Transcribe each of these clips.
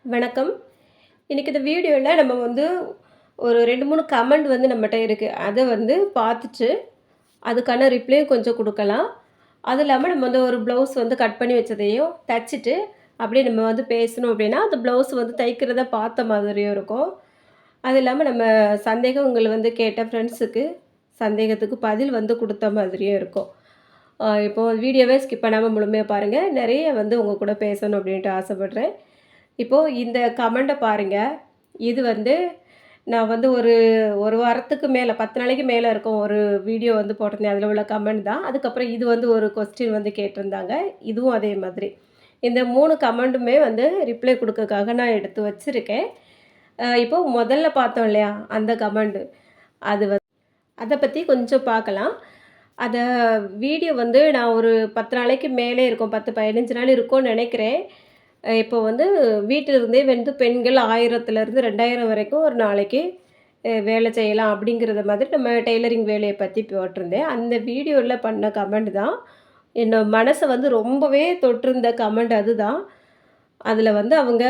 வணக்கம். இன்னைக்கு இந்த வீடியோல நம்ம வந்து ஒரு 2, 3 கமெண்ட் வந்து நம்மட்ட இருக்கு. அத வந்து பார்த்துட்டு, அதுக்கான ரிப்ளேயும் கொஞ்சம் குடுக்கலாம். அது இல்லாம நம்ம வந்து ஒரு ப்ளவுஸ் வந்து கட் பண்ணி வச்சதையும் தச்சுட்டு, அப்படியே நம்ம வந்து பேசணும் அப்படின்னா, அந்த ப்ளவுஸ் வந்து தைக்கிறத பார்த்த மாதிரியும் இருக்கும். அது இல்லாம நம்ம சந்தேகங்கள் வந்து கேட்ட ஃப்ரெண்ட்ஸுக்கு சந்தேகத்துக்கு பதில் வந்து குடுத்த மாதிரியும் இருக்கும். இப்போ வீடியோவே ஸ்கிப் பண்ணாம முழுமையா பாருங்க. நெறைய வந்து உங்க கூட பேசணும் அப்படின்ட்டு ஆசைப்படுறேன். இப்போ இந்த கமெண்ட்ட பாருங்க. இது வந்து நான் வந்து ஒரு 1 வாரத்துக்கு மேல 10 நாளைக்கு மேல இருக்கும். ஒரு வீடியோ வந்து போட்டிருந்தேன். அதில உள்ள கமெண்ட் தான். அதுக்கப்புறம் இது வந்து ஒரு கொஸ்டின் வந்து கேட்டிருந்தாங்க. இதுவும் அதே மாதிரி. இந்த 3 கமெண்டுமே வந்து ரிப்ளை குடுக்கக்காக நான் எடுத்து வச்சிருக்கேன். இப்போ முதல்ல பார்த்தோம் இல்லையா? அந்த கமெண்டு. அது அத பத்தி கொஞ்சம் பார்க்கலாம். அத வீடியோ வந்து நான் ஒரு 10 நாளைக்கு மேலே இருக்கும். 10, 15 நாள் இருக்கும்னு நெனைக்கிறேன். இப்போ வந்து வீட்டிலிருந்தே வந்து பெண்கள் 1000லேருந்து 2000 வரைக்கும் ஒரு நாளைக்கு வேலை செய்யலாம் அப்படிங்கிறத மாதிரி நம்ம டெய்லரிங் வேலைய பத்தி போட்டிருந்தேன். அந்த வீடியோல பண்ண கமெண்ட் தான். என்னோட மனச வந்து ரொம்பவே தொட்டிருந்த கமெண்ட் அதுதான். அதில வந்து அவங்க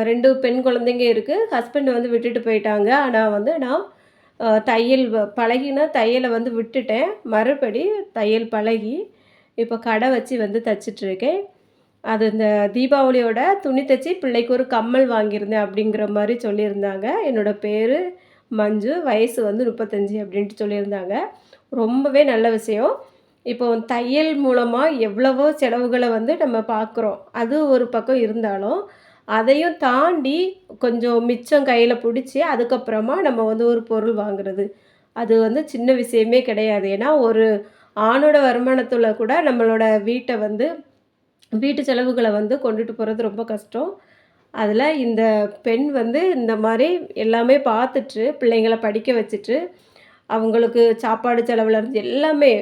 2 பெண் குழந்தைங்க இருக்கு. ஹஸ்பண்ட் வந்து விட்டுட்டு போயிட்டாங்க. ஆனா வந்து நான் தையல் பழகின தையல வந்து விட்டுட்டேன். மறுபடி தையல் பழகி, இப்போ கடை வச்சு வந்து தச்சுட்ருக்கேன். அது இந்த தீபாவளியோட துணி தச்சு பிள்ளைக்கு ஒரு கம்மல் வாங்கியிருந்தேன் அப்படிங்கிற மாரி சொல்லியிருந்தாங்க. என்னோட பேரு மஞ்சு. வயசு வந்து 35 அப்படின்ட்டு சொல்லியிருந்தாங்க. ரொம்பவே நல்ல விஷயம். இப்போ தையல் மூலமா எவ்வளவோ செலவுகள வந்து நம்ம பார்க்குறோம். அது ஒரு பக்கம் இருந்தாலும், அதையும் தாண்டி கொஞ்சம் மிச்சம் கையில புடிச்சு, அதுக்கப்புறமா நம்ம வந்து ஒரு பொருள் வாங்குறது. அது வந்து சின்ன விஷயமே கிடையாது. ஏன்னா, ஒரு ஆணோட வருமானத்துல கூட நம்மளோட வீட்டு செலவுகள வந்து கொண்டுட்டு போறது ரொம்ப கஷ்டம். அதில இந்த பெண் வந்து இந்த மாரி எல்லாமே பார்த்துட்டு, பிள்ளைங்கள படிக்க வச்சுட்டு, அவங்களுக்கு சாப்பாடு செலவுலேருந்து எல்லாமே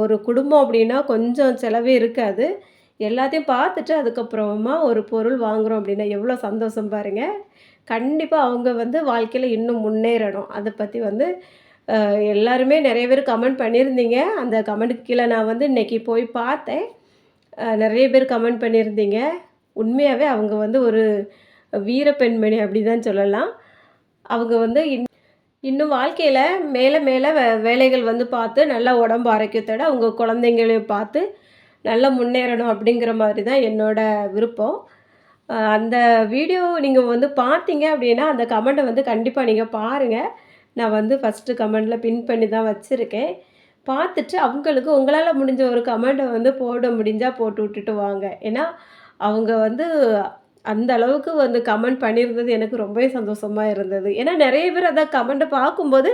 ஒரு குடும்பம் அப்டின்னா கொஞ்சம் செலவே இருக்காது. எல்லாத்தையும் பார்த்துட்டு அதுக்கப்புறமா ஒரு பொருள் வாங்குறோம் அப்டின்னா எவ்வளோ சந்தோஷம் பாருங்க. கண்டிப்பா அவங்க வந்து வாழ்க்கையில இன்னும் முன்னேறணும். அத பத்தி வந்து எல்லாருமே நெறைய பேர் கமெண்ட் பண்ணியிருந்தீங்க. அந்த கமெண்ட்டுக்கு கீழ நான் வந்து இன்னைக்கு போய் பார்த்தேன். நெறைய பேர் கமெண்ட் பண்ணியிருந்தீங்க. உண்மையாவே அவங்க வந்து ஒரு வீர பெண்மணி அப்படிதான் சொல்லலாம். அவங்க வந்து இன்னும் வாழ்க்கையில மேல மேல வேலைகள் வந்து பார்த்து நல்ல உடம்பு ஆரோக்கியத்தோட அவங்க குழந்தைங்களையும் பார்த்து நல்லா முன்னேறணும் அப்படிங்கிற மாதிரி தான் என்னோட விருப்பம். அந்த வீடியோ நீங்க வந்து பார்த்தீங்க அப்படின்னா, அந்த கமெண்ட்ட வந்து கண்டிப்பா நீங்க பாருங்க. நான் வந்து ஃபர்ஸ்ட்டு கமெண்ட்ல பின் பண்ணி தான் வச்சிருக்கேன். பார்த்துட்டு அவங்களுக்கு உங்களால முடிஞ்ச ஒரு கமெண்ட்ட வந்து போட முடிஞ்சா போட்டு விட்டுட்டு வாங்க. ஏன்னா, அவங்க வந்து அந்த அளவுக்கு வந்து கமெண்ட் பண்ணியிருந்தது எனக்கு ரொம்பவே சந்தோஷமா இருந்தது. ஏன்னா நெறைய பேர் அதான் கமெண்ட்ட பார்க்கும்போது,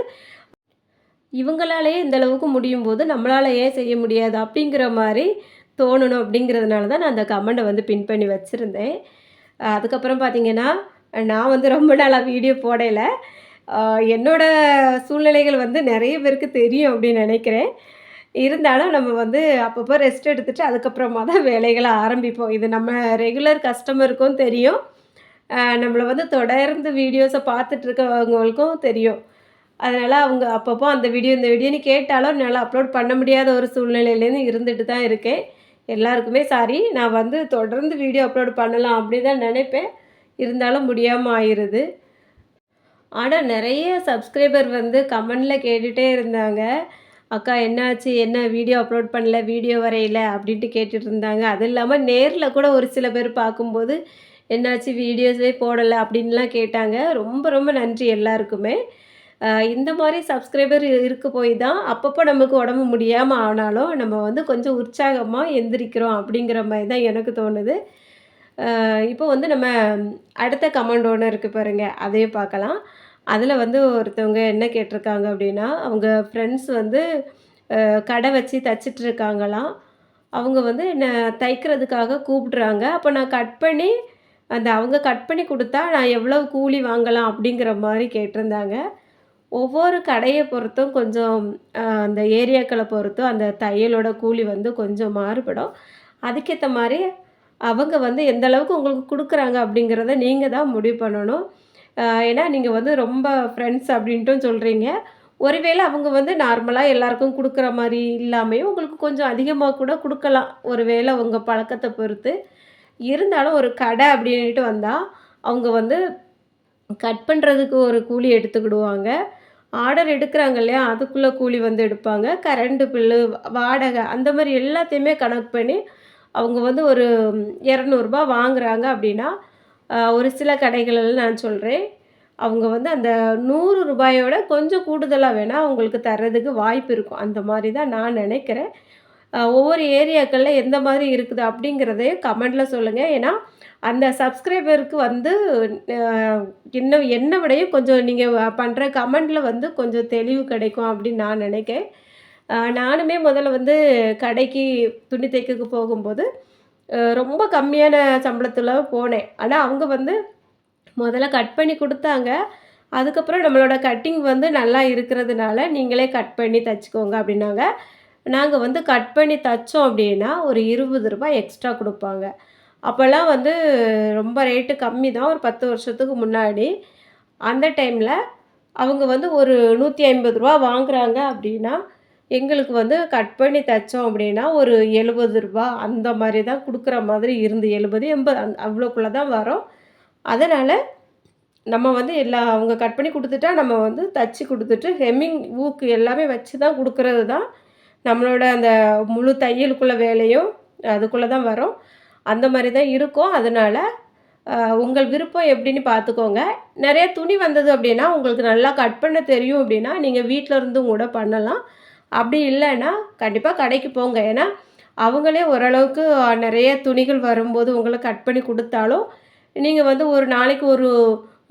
இவங்களாலேயே இந்த அளவுக்கு முடியும்போது, நம்மளால ஏன் செய்ய முடியாது? அப்படிங்கிற மாரி தோணணும் அப்படிங்கிறதுனால தான் நான் அந்த கமெண்ட்ட வந்து பின் பண்ணி வச்சிருந்தேன். அதுக்கப்புறம் பார்த்தீங்கன்னா, நான் வந்து ரொம்ப நாளா வீடியோ போடையில. அ என்னோட சூழ்நிலைகள் வந்து நெறைய பேருக்கு தெரியும் அப்படின்னு நெனைக்கிறேன். இருந்தாலும் நம்ம வந்து அப்பப்போ ரெஸ்ட் எடுத்துட்டு அதுக்கப்புறமா தான் வேலைகள ஆரம்பிப்போம். இது நம்ம ரெகுலர் கஸ்டமருக்கும் தெரியும். நம்மள வந்து தொடர்ந்து வீடியோஸ பார்த்துட்டு இருக்கவங்களுக்கும் தெரியும். அதனால அவங்க அப்பப்போ அந்த வீடியோ, இந்த வீடியோன்னு கேட்டாலும் என்னால அப்லோட் பண்ண முடியாத ஒரு சூழ்நிலையிலேருந்து இருந்துட்டு தான் இருக்கேன். எல்லாருக்குமே சாரி. நான் வந்து தொடர்ந்து வீடியோ அப்லோட் பண்ணலாம் அப்படி தான் நெனைப்பேன். இருந்தாலும் முடியாம ஆயிருது. ஆனா நெறைய சப்ஸ்கிரைபர் வந்து கமெண்ட்ல கேட்டுட்டே இருந்தாங்க. "அக்கா என்னாச்சு? என்ன வீடியோ அப்லோட் பண்ணல, வீடியோ வரையில" அப்படின்ட்டு கேட்டுட்டு இருந்தாங்க. அது இல்லாம நேர்ல கூட ஒரு சில பேர் பார்க்கும்போது, "என்னாச்சு வீடியோஸே போடல" அப்படின்லாம் கேட்டாங்க. ரொம்ப ரொம்ப நன்றி எல்லாருக்குமே. இந்த மாரி சப்ஸ்கிரைபர் இருக்க போய் தான் அப்பப்போ நமக்கு உடம்பு முடியாம ஆனாலும், நம்ம வந்து கொஞ்சம் உற்சாகமா எந்திரிக்கிறோம் அப்படிங்கிற மாரி தான் எனக்கு தோணுது. இப்போ வந்து நம்ம அடுத்த கமெண்ட் ஒண்ணு இருக்கு பாருங்க. அதையும் பார்க்கலாம். அதில வந்து ஒருத்தவங்க என்ன கேட்டிருக்காங்க அப்படின்னா, அவங்க ஃப்ரெண்ட்ஸ் வந்து கடை வச்சு தச்சுட்டு இருக்காங்களாம். அவங்க வந்து என்ன தைக்கிறதுக்காக கூப்பிடுறாங்க. அப்போ நான் கட் பண்ணி அவங்க கட் பண்ணி குடுத்தா நான் எவ்வளவு கூலி வாங்கலாம் அப்படிங்கிற மாரி கேட்டிருந்தாங்க. ஒவ்வொரு கடைய பொறுத்தும் கொஞ்சம் அந்த ஏரியாக்கள பொறுத்தும் அந்த தையலோட கூலி வந்து கொஞ்சம் மாறுபடும். அதுக்கேத்த மாரி அவங்க வந்து எந்த அளவுக்கு உங்களுக்கு குடுக்குறாங்க அப்படிங்கிறத நீங்க தான் முடிவு பண்ணணும். ஏன்னா நீங்க வந்து ரொம்ப ஃப்ரெண்ட்ஸ் அப்படின்ட்டும் சொல்றீங்க. ஒருவேளை அவங்க வந்து நார்மலா எல்லாருக்கும் குடுக்குற மாரி இல்லாமயும் உங்களுக்கு கொஞ்சம் அதிகமா கூட குடுக்கலாம். ஒரு வேளை உங்க பழக்கத்த பொறுத்து. இருந்தாலும் ஒரு கடை அப்படின்ட்டு வந்தா, அவங்க வந்து கட் பண்ணுறதுக்கு ஒரு கூலி எடுத்துக்கிடுவாங்க. ஆர்டர் எடுக்குறாங்க இல்லையா? அதுக்குள்ள கூலி வந்து எடுப்பாங்க. கரண்ட் பில்லு, வாடகை அந்த மாரி எல்லாத்தையுமே கணக்கு பண்ணி, அவங்க வந்து ஒரு ரூ. 200 வாங்குறாங்க அப்படின்னா, ஒரு சில கடைகளெல்லாம் நான் சொல்றேன். அவங்க வந்து அந்த ரூ. 100யோட கொஞ்சம் கூடுதலா வேணா உங்களுக்கு தர்றதுக்கு வாய்ப்பு இருக்கும். அந்த மாரி தான் நான் நெனைக்கிறேன். ஒவ்வொரு ஏரியாக்கள்ல எந்த மாதிரி இருக்குது அப்படிங்கிறதையும் கமெண்ட்ல சொல்லுங்க. ஏன்னா, அந்த சப்ஸ்கிரைபருக்கு வந்து அ இன்னும் என்ன விடையும் கொஞ்சம் நீங்க பண்ற கமெண்ட்ல வந்து கொஞ்சம் தெளிவு கிடைக்கும் அப்படின்னு நான் நினைக்கிறேன். நானுமே முதல்ல வந்து கடைக்கு துணி தைக்கிறதுக்கு போகும்போது, ரொம்ப கம்மியான சம்பளத்துல போனேன். ஆனா, அவங்க வந்து முதல்ல கட் பண்ணி குடுத்தாங்க. அதுக்கப்புறம் நம்மளோட கட்டிங் வந்து நல்லா இருக்கிறதுனால, நீங்களே கட் பண்ணி தச்சுக்கோங்க அப்படின்னாங்க. நாங்க வந்து கட் பண்ணி தச்சோம் அப்படின்னா, ஒரு ரூ. 20 எக்ஸ்ட்ரா குடுப்பாங்க. அப்போலாம் வந்து ரொம்ப ரேட்டு கம்மி தான். ஒரு 10 வருஷத்துக்கு முன்னாடி. அந்த டைம்ல அவங்க வந்து ஒரு ரூ. 150 வாங்குறாங்க அப்படின்னா, எங்களுக்கு வந்து கட் பண்ணி தச்சோம் அப்படின்னா, ஒரு ரூ. 70 அந்த மாரி தான் குடுக்குற மாதிரி இருந்து 70, 80 அவ்வளோக்குள்ள தான் வரும். அதனால நம்ம வந்து அவங்க கட் பண்ணி குடுத்துட்டா, நம்ம வந்து தச்சு குடுத்துட்டு, ஹெம்மிங், ஊக்கு எல்லாமே வச்சு தான் குடுக்குறது தான் நம்மளோட அந்த முழு தையலுக்குள்ள வேலையும் அதுக்குள்ள தான் வரும். அந்த மாரி தான் இருக்கும். அதனால அ உங்கள் விருப்பம் எப்படின்னு பார்த்துக்கோங்க. நெறைய துணி வந்தது அப்படின்னா, உங்களுக்கு நல்லா கட் பண்ண தெரியும் அப்படின்னா, நீங்க வீட்ல இருந்தும் கூட பண்ணலாம். அப்படி இல்லன்னா, கண்டிப்பா கடைக்கு போங்க. ஏன்னா, அவங்களே ஓரளவுக்கு நெறைய துணிகள் வரும்போது உங்களுக்கு கட் பண்ணி குடுத்தாலும், நீங்க வந்து ஒரு நாளைக்கு ஒரு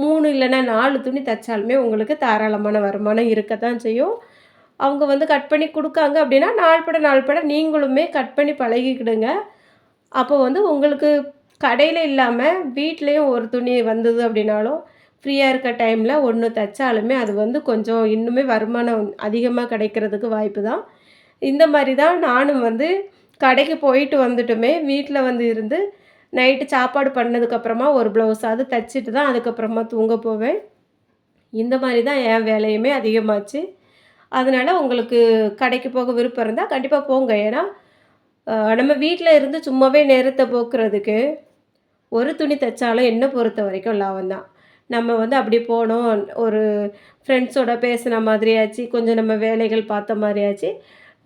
3 இல்லன்னா 4 துணி தச்சாலுமே உங்களுக்கு தாராளமான வருமானம் இருக்கத்தான் செய்யும். அவங்க வந்து கட் பண்ணி குடுக்காங்க அப்படின்னா, நாள்பட நாள்பட நீங்களுமே கட் பண்ணி பழகிக்கிடுங்க. அப்போ வந்து உங்களுக்கு கடையில இல்லாம, வீட்லயும் ஒரு துணி வந்தது அப்படின்னாலும், ஃப்ரீயா இருக்க டைம்ல 1 தச்சாலுமே அது வந்து கொஞ்சம் இன்னுமே வருமானம் அதிகமா கிடைக்கிறதுக்கு வாய்ப்பு தான். இந்த மாரி தான் நானும் வந்து கடைக்கு போயிட்டு வந்துட்டுமே, வீட்ல வந்து இருந்து நைட்டு சாப்பாடு பண்ணதுக்கப்புறமா ஒரு ப்ளவுஸாவது தச்சுட்டு தான் அதுக்கப்புறமா தூங்க போவேன். இந்த மாரி தான் என் வேலையுமே அதிகமாச்சு. அதனால உங்களுக்கு கடைக்கு போக விருப்பம் இருந்தா கண்டிப்பா போங்க. ஏன்னா, நம்ம வீட்ல இருந்து சும்மாவே நேரத்த போக்குறதுக்கு, ஒரு துணி தச்சாலும் என்ன பொறுத்தவரைக்கும் லாபம் தான். நம்ம வந்து அப்படி போனோம், ஒரு ஃப்ரெண்ட்ஸோட பேசுன மாதிரி ஆச்சு, கொஞ்சம் நம்ம வேலைகள் பார்த்த மாரி ஆச்சு.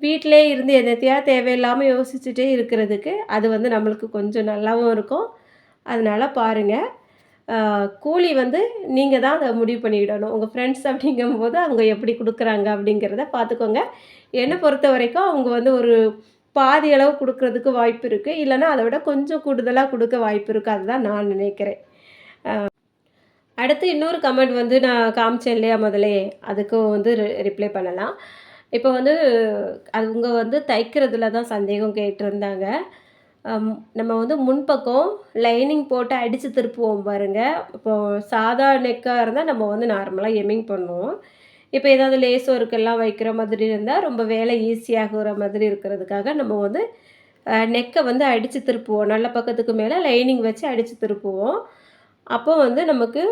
வீட்டிலேயே இருந்து என்னத்தையா தேவையில்லாம யோசிச்சுட்டே இருக்கிறதுக்கு, அது வந்து நம்மளுக்கு கொஞ்சம் நல்லாவும் இருக்கும். அதனால பாருங்க. அ கூலி வந்து நீங்க தான் அத முடிவு பண்ணிக்கிடணும். உங்க ஃப்ரெண்ட்ஸ் அப்படிங்கும்போது அவங்க எப்படி குடுக்குறாங்க அப்படிங்கிறத பார்த்துக்கோங்க. என்ன பொறுத்தவரைக்கும் அவங்க வந்து ஒரு பாதி அளவு குடுக்குறதுக்கு வாய்ப்பு இருக்கு. இல்லன்னா அத விட கொஞ்சம் கூடுதலா குடுக்க வாய்ப்பு இருக்கு. அதுதான் நான் நினைக்கிறேன். அடுத்து இன்னொரு கமெண்ட் வந்து நான் காமிச்சேன் இல்லையா முதல்லயே, அதுக்கும் வந்து ரிப்ளை பண்ணலாம். இப்போ வந்து அவங்க வந்து தைக்கிறதுல தான் சந்தேகம் கேட்டிருந்தாங்க. நம்ம வந்து முன்பக்கம் லைனிங் போட்டு அடிச்சு திருப்புவோம் பாருங்க. இப்போ சாதா நெக்கா இருந்தா நம்ம வந்து நார்மலா எம்மிங் பண்ணுவோம். இப்போ ஏதாவது லேஸ் ஒர்க்கெல்லாம் வைக்கிற மாதிரி இருந்தா, ரொம்ப வேலை ஈஸியாகுற மாதிரி இருக்கிறதுக்காக நம்ம வந்து நெக்க வந்து அடிச்சு திருப்புவோம். நல்ல பக்கத்துக்கு மேல லைனிங் வச்சு அடிச்சு திருப்புவோம். அப்போ வந்து நமக்கு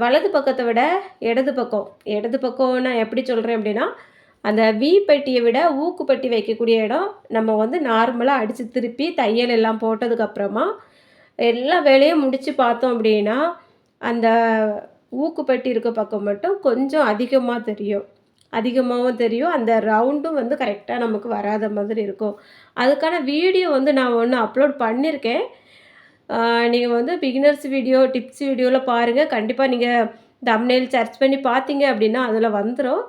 வலது பக்கத்த விட இடது பக்கம், இடது பக்கம் நான் எப்படி சொல்றேன் அப்படின்னா, அந்த வி பெட்டிய விட ஊக்கு பெட்டி வைக்கக்கூடிய இடம், நம்ம வந்து நார்மலா அடிச்சு திருப்பி தையல் எல்லாம் போட்டதுக்கப்புறமா, எல்லா வேலையும் முடிச்சு பார்த்தோம் அப்படின்னா, அந்த ஊக்கு பெட்டி இருக்க பக்கம் மட்டும் கொஞ்சம் அதிகமா தெரியும். அதிகமாவும் தெரியும். அந்த ரவுண்டும் வந்து கரெக்ட்டா நமக்கு வராத மாதிரி இருக்கும். அதுக்கான வீடியோ வந்து நான் ஒண்ணு அப்லோட் பண்ணியிருக்கேன். ஆ நீங்க வந்து பிகினர்ஸ் வீடியோ, டிப்ஸ் வீடியோல பாருங்க. கண்டிப்பா நீங்க தம்ப்நெயில் சர்ச் பண்ணி பார்த்தீங்க அப்டின்னா, அதில வந்துரும்.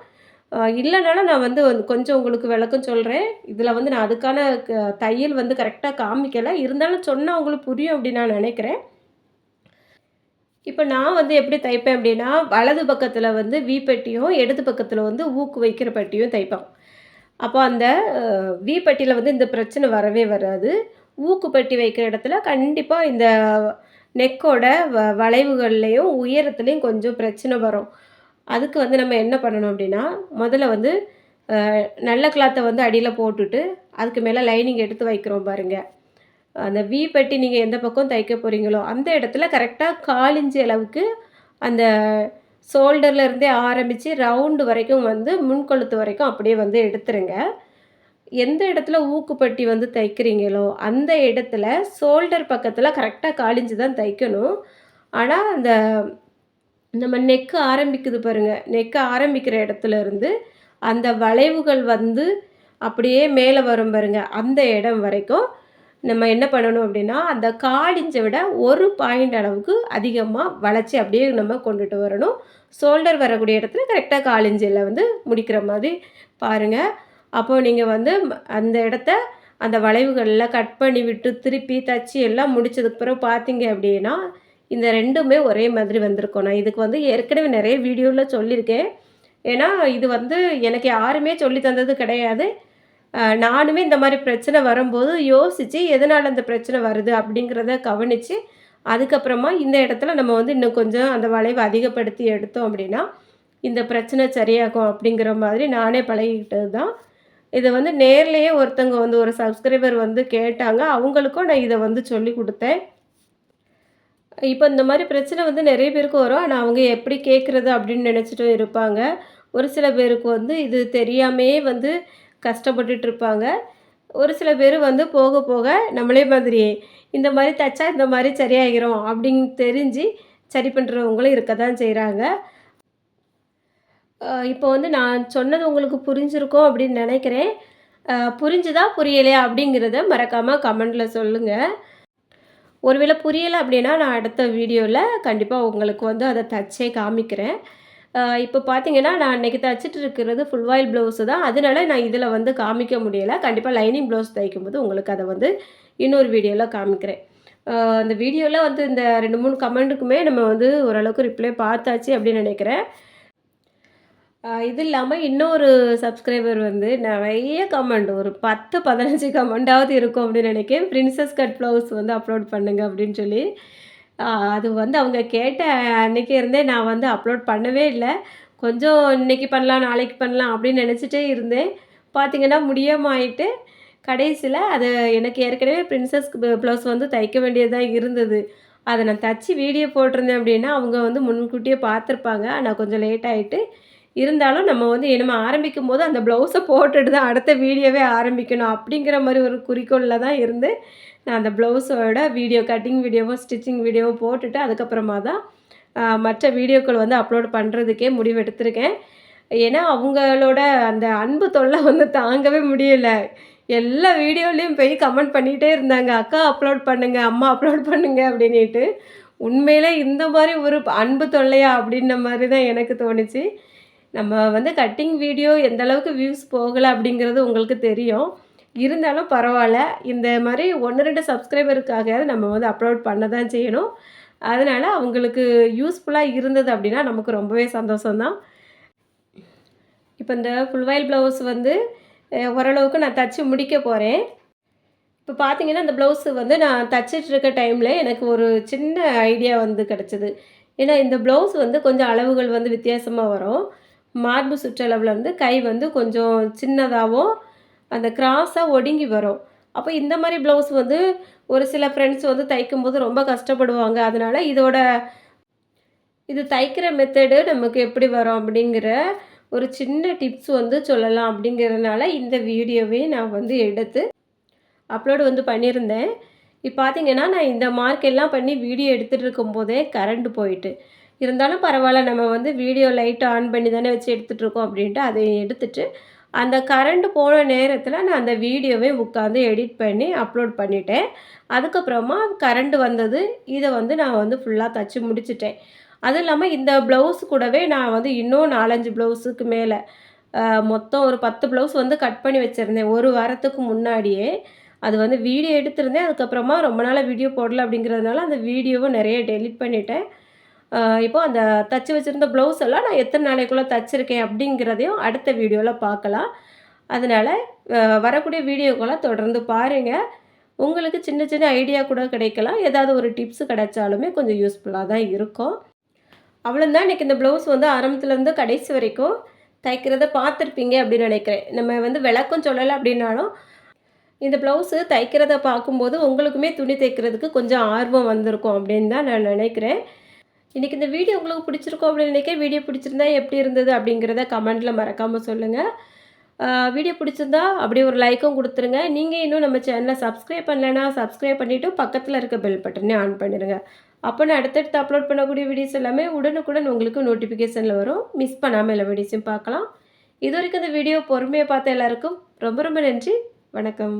இல்லனாலும் நான் வந்து கொஞ்சம் உங்களுக்கு விளக்கம் சொல்றேன். இதில வந்து நான் அதுக்கான தையல் வந்து கரெக்ட்டா காமிக்கல. இருந்தாலும் சொன்னா உங்களுக்கு புரியும் அப்டின்னு நான் நெனைக்கிறேன். இப்ப நான் வந்து எப்படி தைப்பேன் அப்டின்னா, வலது பக்கத்தில வந்து வி பெட்டியும், இடது பக்கத்தில வந்து ஊக்கு வைக்கிற பெட்டியும் தைப்பேன். அப்போ அந்த வி பெட்டியில வந்து இந்த பிரச்சனை வரவே வராது. ஊக்கு பெட்டி வைக்கிற இடத்துல கண்டிப்பா இந்த நெக்கோட வளைவுகள்லயும், உயரத்துலயும் கொஞ்சம் பிரச்சனை வரும். அதுக்கு வந்து நம்ம என்ன பண்ணணும் அப்டின்னா, முதல்ல வந்து நல்ல கிளாத்த வந்து அடியில போட்டுட்டு, அதுக்கு மேல லைனிங் எடுத்து வைக்கிறோம் பாருங்க. அந்த வி பெட்டி நீங்க எந்த பக்கம் தைக்க போறீங்களோ, அந்த இடத்துல கரெக்ட்டா 1/4 இன்ச் அளவுக்கு அந்த ஷோல்டர்ல இருந்தே ஆரம்பிச்சு ரவுண்டு வரைக்கும் வந்து முன்கழுத்து வரைக்கும் அப்படியே வந்து எடுத்துருங்க. எந்த இடத்துல ஊக்குப்பட்டி வந்து தைக்கிறீங்களோ, அந்த இடத்துல ஷோல்டர் பக்கத்துல கரெக்ட்டா 1/4 இன்ச் தான் தைக்கணும். ஆனா, அந்த நம்ம நெக்கு ஆரம்பிக்குது பாருங்க. நெக்கு ஆரம்பிக்கிற இடத்துல இருந்து, அந்த வளைவுகள் வந்து அப்படியே மேல வரும் பாருங்க. அந்த இடம் வரைக்கும் நம்ம என்ன பண்ணணும் அப்படின்னா, அந்த 1/4 இன்ச்ச விட 1 பாயிண்ட் அளவுக்கு அதிகமா வளைச்சு அப்படியே நம்ம கொண்டுட்டு வரணும். ஷோல்டர் வரக்கூடிய இடத்துல கரெக்ட்டா 1/4 இன்ச்சில வந்து முடிக்கிற மாதிரி பாருங்க. அப்போ நீங்க வந்து அந்த இடத்த அந்த வளைவுகள்ல கட் பண்ணி விட்டு, திருப்பி தச்சு எல்லாம் முடிச்சதுக்கு பிறகு பார்த்தீங்க அப்படின்னா, இந்த 2மே ஒரே மாதிரி வந்திருக்கும். நான் இதுக்கு வந்து ஏற்கனவே நெறைய வீடியோல சொல்லியிருக்கேன். ஏன்னா, இது வந்து எனக்கு யாருமே சொல்லி தந்தது கிடையாது. நானுமே இந்த மாரி பிரச்சனை வரும்போது யோசிச்சு, எதனால இந்த பிரச்சனை வருது அப்படிங்கிறத கவனிச்சு, அதுக்கப்புறமா இந்த இடத்துல நம்ம வந்து இன்னும் கொஞ்சம் அந்த வளைவ அதிகப்படுத்தி எடுத்தோம் அப்படின்னா, இந்த பிரச்சனை சரியாகும் அப்படிங்கிற மாதிரி நானே பழகிக்கிட்டது தான். இத வந்து நேர்லயே ஒருத்தவங்க வந்து ஒரு சப்ஸ்கிரைபர் வந்து கேட்டாங்க. அவங்களுக்கும் நான் இத வந்து சொல்லிக் குடுத்தேன். இப்ப இந்த மாரி பிரச்சனை வந்து நெறைய பேருக்கு வரும். ஆனா, அவங்க எப்படி கேட்கறது அப்படின்னு நெனைச்சிட்டு இருப்பாங்க. ஒரு சில பேருக்கு வந்து இது தெரியாமயே வந்து கஷ்டப்பட்டுட்டு இருப்பாங்க. ஒரு சில பேரு வந்து போக போக நம்மளே மாதிரியே இந்த மாரி தச்சா இந்த மாரி சரியாகிரும் அப்படின்னு தெரிஞ்சு சரி பண்றவங்களும் இருக்க தான் செய்றாங்க. இப்போ வந்து நான் சொன்னது உங்களுக்கு புரிஞ்சிருக்கும் அப்படின்னு நெனைக்கிறேன். புரிஞ்சுதா? புரியலையா? அப்படிங்கிறத மறக்காம கமெண்ட்ல சொல்லுங்க. ஒருவேளை புரியல அப்படின்னா, நான் அடுத்த வீடியோல கண்டிப்பா உங்களுக்கு வந்து அத தச்சே காமிக்கிறேன். இப்போ பார்த்தீங்கன்னா, நான் அன்னைக்கு தச்சுட்டு இருக்கிறது ஃபுல் வாயில் ப்ளவுஸு தான். அதனால நான் இதில வந்து காமிக்க முடியல. கண்டிப்பா லைனிங் ப்ளவுஸ் தைக்கும்போது உங்களுக்கு அத வந்து இன்னொரு வீடியோல காமிக்கிறேன். அந்த வீடியோல வந்து இந்த 2, 3 கமெண்ட்டுக்குமே நம்ம வந்து ஓரளவுக்கு ரிப்ளை பார்த்தாச்சு அப்படின்னு நெனைக்கிறேன். இது இல்லாம இன்னொரு சப்ஸ்கிரைபர் வந்து நெறைய கமெண்ட் ஒரு 10, 15 கமெண்டாவது இருக்கும் அப்படின்னு நினைக்கிறேன். பிரின்சஸ் கட் ப்ளவுஸ் வந்து அப்லோட் பண்ணுங்க அப்படின்னு சொல்லி. அ அது வந்து அவங்க கேட்ட அன்னைக்கு இருந்தே நான் வந்து அப்லோட் பண்ணவே இல்ல. கொஞ்சம் இன்னைக்கு பண்ணலாம், நாளைக்கு பண்ணலாம் அப்படின்னு நினச்சிட்டே இருந்தேன். பார்த்தீங்கன்னா முடியாம ஆயிட்டு, கடைசியில அது எனக்கு ஏற்கனவே பிரின்சஸ் ப்ளவுஸ் வந்து தைக்க வேண்டியதா இருந்தது. அத நான் தச்சு வீடியோ போட்டிருந்தேன் அப்படின்னா, அவங்க வந்து முன்கூட்டியே பார்த்துருப்பாங்க. ஆனா கொஞ்சம் லேட் ஆயிட்டு இருந்தாலும் நம்ம வந்து நம்ம ஆரம்பிக்கும்போது அந்த ப்ளவுஸ போட்டுட்டு தான் அடுத்த வீடியோவே ஆரம்பிக்கணும். அப்படிங்கிற மாரி ஒரு குறிக்கோள்ல தான் இருந்து, நான் அந்த ப்ளவுஸோட வீடியோ கட்டிங் வீடியோவும், ஸ்டிச்சிங் வீடியோவும் போட்டுட்டு அதுக்கப்புறமா தான் மற்ற வீடியோக்கள் வந்து அப்லோட் பண்ணுறதுக்கே முடிவெடுத்திருக்கேன். ஏன்னா, அவங்களோட அந்த அன்பு தொல்ல வந்து தாங்கவே முடியல. எல்லா வீடியோலயும் போய் கமெண்ட் பண்ணிட்டே இருந்தாங்க. "அக்கா அப்லோட் பண்ணுங்க, அம்மா அப்லோட் பண்ணுங்க" அப்படின்னிட்டு. உண்மையிலே இந்த மாரி ஒரு அன்பு தொல்லையா? அப்படின்ன மாரி தான் எனக்கு தோணுச்சு. நம்ம வந்து கட்டிங் வீடியோ எந்த அளவுக்கு வியூஸ் போகல அப்படிங்கிறது உங்களுக்கு தெரியும். இருந்தாலும் பரவால்ல. இந்த மாரி 1, 2 சப்ஸ்கிரைபருக்காகயாவது நம்ம வந்து அப்லோட் பண்ண தான் செய்யணும். அதனால அவங்களுக்கு யூஸ்ஃபுல்லா இருந்தது அப்படின்னா, நமக்கு ரொம்பவே சந்தோஷம் தான். இப்ப இந்த ஃபுல் வாயில் ப்ளவுஸ் வந்து ஓரளவுக்கு நான் தச்சு முடிக்க போறேன். இப்ப பார்த்தீங்கன்னா, இந்த ப்ளவுஸ் வந்து நான் தச்சுட்டு இருக்க டைம்ல எனக்கு ஒரு சின்ன ஐடியா வந்து கிடைச்சது. ஏன்னா, இந்த ப்ளவுஸ் வந்து கொஞ்சம் அளவுகள் வந்து வித்தியாசமா வரும். மார்பு சுற்றளவுல வந்து கை வந்து கொஞ்சம் சின்னதாவும், அந்த கிராஸா ஒடுங்கி வரும். அப்ப இந்த மாரி ப்ளவுஸ் வந்து ஒரு சில ஃப்ரெண்ட்ஸ் வந்து தைக்கும்போது ரொம்ப கஷ்டப்படுவாங்க. அதனால இது தைக்கிற மெத்தடு நமக்கு எப்படி வரும் அப்படிங்கிற ஒரு சின்ன டிப்ஸ் வந்து சொல்லலாம் அப்படிங்கிறதுனால இந்த வீடியோவே நான் வந்து எடுத்து அப்லோடு வந்து பண்ணியிருந்தேன். இப்ப பார்த்தீங்கன்னா, நான் இந்த மார்க் எல்லாம் பண்ணி வீடியோ எடுத்துட்டு இருக்கும்போதே கரண்ட் போயிட்டு. இருந்தாலும் பரவால்ல நம்ம வந்து வீடியோ லைட் ஆன் பண்ணி தானே வச்சு எடுத்துட்டுருக்கோம் அப்படின்ட்டு அதை எடுத்துட்டு, அந்த கரண்ட் போன நேரத்தில நான் அந்த வீடியோவே உட்காந்து எடிட் பண்ணி அப்லோட் பண்ணிட்டேன். அதுக்கப்புறமா கரண்ட் வந்தது. இத வந்து நான் வந்து ஃபுல்லா தச்சு முடிச்சுட்டேன். அதுவும் இல்லாம இந்த ப்ளவுஸ் கூடவே நான் வந்து இன்னும் 4, 5 ப்ளவுஸுக்கு மேல மொத்தம் ஒரு 10 ப்ளவுஸ் வந்து கட் பண்ணி வச்சிருந்தேன். 1 வாரத்துக்கு முன்னாடியே. அது வந்து வீடியோ எடுத்திருந்தேன். அதுக்கப்புறமா ரொம்ப நாளா வீடியோ போடல அப்படிங்கிறதுனால, அந்த வீடியோவ நெறைய டெலீட் பண்ணிட்டேன். இப்போ அந்த தச்சு வச்சிருந்த ப்ளவுஸ் எல்லாம் நான் எத்தன நாளைக்குள்ள தச்சிருக்கேன் அப்படிங்கிறதையும் அடுத்த வீடியோல பார்க்கலாம். அதனால வரக்கூடிய வீடியோக்கள தொடர்ந்து பாருங்க. உங்களுக்கு சின்ன சின்ன ஐடியா கூட கிடைக்கலாம். ஏதாவது ஒரு டிப்ஸ் கிடைச்சாலுமே கொஞ்சம் யூஸ்ஃபுல்லா தான் இருக்கும். அவ்வளோதான் இன்னைக்கு இந்த ப்ளவுஸ் வந்து ஆரம்பத்துலேருந்து கடைசி வரைக்கும் தைக்கிறத பார்த்துருப்பீங்க அப்படின்னு நினைக்கிறேன். நம்ம வந்து விளக்கம் சொல்லல அப்படின்னாலும் இந்த ப்ளவுஸு தைக்கிறத பார்க்கும்போது, உங்களுக்குமே துணி தைக்கிறதுக்கு கொஞ்சம் ஆர்வம் வந்திருக்கும் அப்படின்னு தான் நான் நினைக்கிறேன். இன்னைக்கு இந்த வீடியோ உங்களுக்கு பிடிச்சிருக்கும் அப்படின்னு நினைக்கிறேன். வீடியோ பிடிச்சிருந்தா எப்படி இருந்தது அப்படிங்கிறத கமெண்ட்ல மறக்காம சொல்லுங்க. வீடியோ பிடிச்சிருந்தா அப்படியே ஒரு லைக்கும் குடுத்துருங்க. நீங்க இன்னும் நம்ம சேனல சப்ஸ்கிரைப் பண்ணலன்னா, சப்ஸ்கிரைப் பண்ணிட்டு பக்கத்துல இருக்க பெல் பட்டனையும் ஆன் பண்ணிருங்க. அப்ப நான் அடுத்தடுத்து அப்லோட் பண்ணக்கூடிய வீடியோஸ் எல்லாமே உடனுக்குடன் உங்களுக்கு நோட்டிஃபிகேஷன்ல வரும். மிஸ் பண்ணாம எல்லா வீடியோஸையும் பார்க்கலாம். இதுவரைக்கும் இந்த வீடியோ பொறுமையா பார்த்த எல்லாருக்கும் ரொம்ப ரொம்ப நன்றி. வணக்கம்.